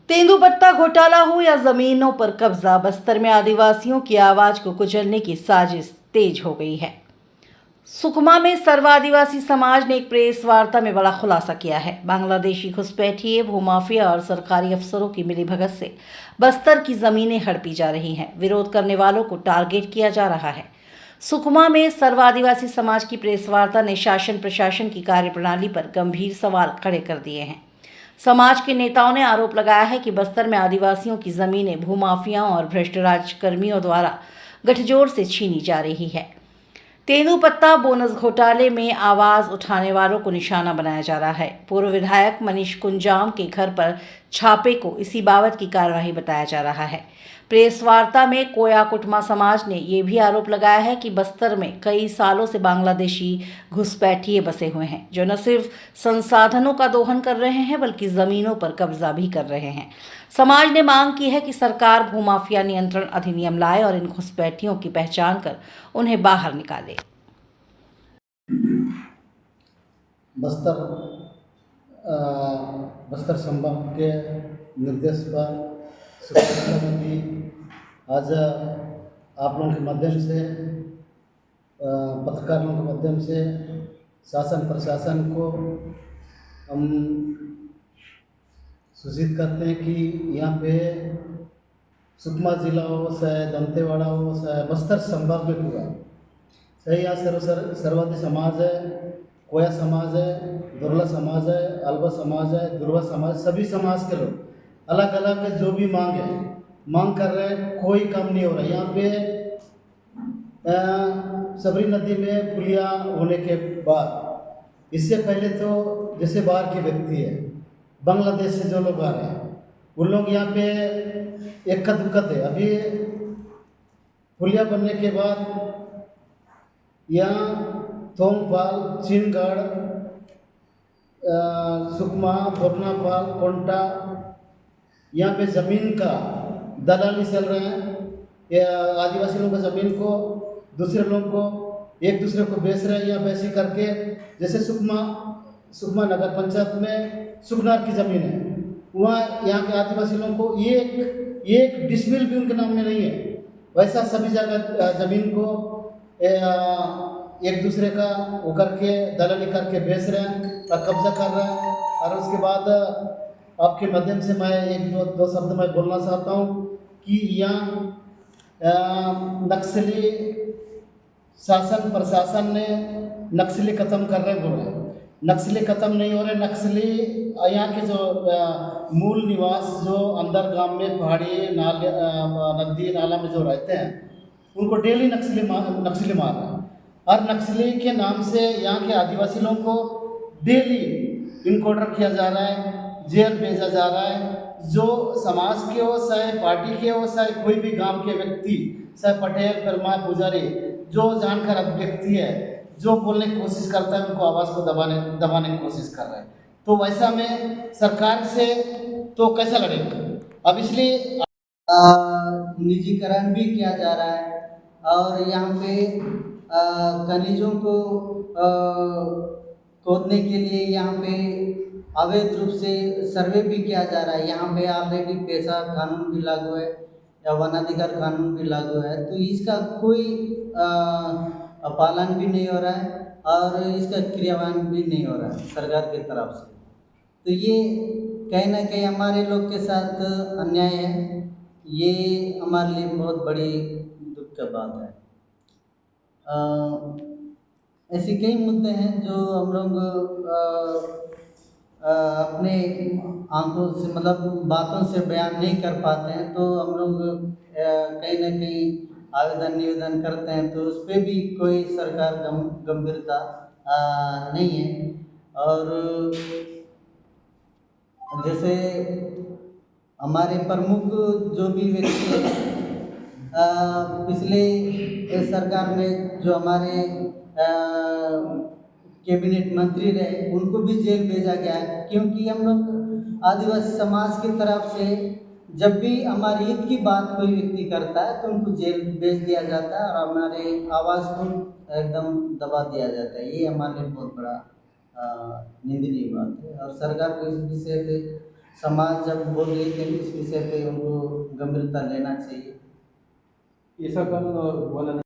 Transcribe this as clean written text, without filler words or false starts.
तेंदुपत्ता घोटाला हो या जमीनों पर कब्जा, बस्तर में आदिवासियों की आवाज को कुचलने की साजिश तेज हो गई है। सुकमा में सर्व आदिवासी समाज ने एक प्रेस वार्ता में बड़ा खुलासा किया है। बांग्लादेशी घुसपैठिए, भूमाफिया और सरकारी अफसरों की मिलीभगत से बस्तर की जमीनें हड़पी जा रही हैं। विरोध करने वालों को टारगेट किया जा रहा है। सुकमा में सर्व आदिवासी समाज की प्रेस वार्ता ने शासन प्रशासन की कार्यप्रणाली पर गंभीर सवाल खड़े कर दिए हैं। समाज के नेताओं ने आरोप लगाया है कि बस्तर में आदिवासियों की जमीनें भूमाफियाओं और भ्रष्ट राजकर्मियों द्वारा गठजोड़ से छीनी जा रही है। तेंदुपत्ता बोनस घोटाले में आवाज उठाने वालों को निशाना बनाया जा रहा है। पूर्व विधायक मनीष कुंजाम के घर पर छापे को इसी बाबत की कार्यवाही बताया जा रहा है। प्रेस वार्ता में कोया कुटमा समाज ने यह भी आरोप लगाया है कि बस्तर में कई सालों से बांग्लादेशी घुसपैठिए बसे हुए हैं, जो न सिर्फ संसाधनों का दोहन कर रहे हैं बल्कि जमीनों पर कब्जा भी कर रहे हैं। समाज ने मांग की है कि सरकार भूमाफिया नियंत्रण अधिनियम लाए और इन घुसपैठियों की पहचान कर उन्हें बाहर निकाले। बस्तर अ, बस्तर संभाग के निर्देश पर सुरक्षा समिति आज आप लोगों के माध्यम से पत्रकारों के माध्यम से शासन प्रशासन को हम सूचित करते हैं कि यहाँ पे सुकमा जिला हो, चाहे दंतेवाड़ा हो, चाहे बस्तर संभाग में पूरा सही, यहाँ सर्वाधिक समाज है, कोया समाज है, दुर्ला समाज है, अल्बा समाज है, दुर्वा समाज, सभी समाज के लोग अलग अलग जो भी मांग कर रहे हैं, कोई काम नहीं हो रहा। यहाँ पे सबरी नदी में पुलिया होने के बाद, इससे पहले तो जैसे बाहर के व्यक्ति है, बांग्लादेश से जो लोग आ रहे हैं, उन लोग यहाँ पे इक्का दुक्का थे। अभी पुलिया बनने के बाद यहाँ थोंगपाल, चिनगढ़, सुकमा, बोरनापाल, कोंटा, यहाँ पे ज़मीन का दलाली चल रहे हैं। आदिवासी लोगों का ज़मीन को दूसरे लोगों को एक दूसरे को बेच रहे हैं, या वैसे करके जैसे सुकमा नगर पंचायत में सुकनार की ज़मीन है, वहाँ यहाँ के आदिवासी लोगों को एक डिसमिल भी उनके नाम में नहीं है। वैसा सभी जगह ज़मीन को एक दूसरे का वो करके दलाली करके बेच रहे हैं और कब्जा कर रहे हैं। और उसके बाद आपके माध्यम से मैं एक दो शब्द मैं बोलना चाहता हूँ कि यहाँ नक्सली शासन प्रशासन ने नक्सली खत्म कर रहे बोले, नक्सली खत्म नहीं हो रहे। नक्सली यहाँ के जो मूल निवास जो अंदर गांव में पहाड़ी नाले नदी नाला में जो रहते हैं, उनको डेली नक्सली मार रहे हैं। और नक्सली के नाम से यहाँ के आदिवासी लोगों को डेली इनकाउंटर किया जा रहा है, जेल भेजा जा रहा है। जो समाज के हो, चाहे पार्टी के हो, चाहे कोई भी गांव के व्यक्ति, चाहे पटेल, परमार, पुजारी, जो जानकार व्यक्ति है, जो बोलने की कोशिश करता है, उनको आवाज़ को दबाने की कोशिश कर रहा है। तो वैसा में सरकार से तो कैसा लड़ेगा? अब इसलिए निजीकरण भी किया जा रहा है और यहाँ पे खनिजों को खोदने के लिए यहाँ पे अवैध रूप से सर्वे भी किया जा रहा है। यहाँ पे ऑलरेडी पेशा कानून भी लागू है या वनाधिकार कानून भी लागू है, तो इसका कोई पालन भी नहीं हो रहा है और इसका क्रियान्वयन भी नहीं हो रहा है सरकार की तरफ से। तो ये कहीं ना कहीं हमारे लोग के साथ अन्याय है, ये हमारे लिए बहुत बड़ी दुख की बात है। ऐसे कई मुद्दे हैं जो हम लोग अपने आंखों से मतलब बातों से बयान नहीं कर पाते हैं, तो हम लोग कहीं ना कहीं आवेदन निवेदन करते हैं, तो उस पर भी कोई सरकार गंभीरता नहीं है। और जैसे हमारे प्रमुख जो भी व्यक्ति हैं, पिछले सरकार में जो हमारे कैबिनेट मंत्री रहे, उनको भी जेल भेजा गया है, क्योंकि हम लोग आदिवासी समाज की तरफ से जब भी हमारे हित की बात कोई व्यक्ति करता है तो उनको जेल भेज दिया जाता है और हमारे आवाज़ को एकदम दबा दिया जाता है। ये हमारे लिए बहुत बड़ा निंदनीय बात है और सरकार को इस विषय पे समाज जब बोल रही है इस विषय पे उनको गंभीरता लेना चाहिए। ऐसा कल हुआ ना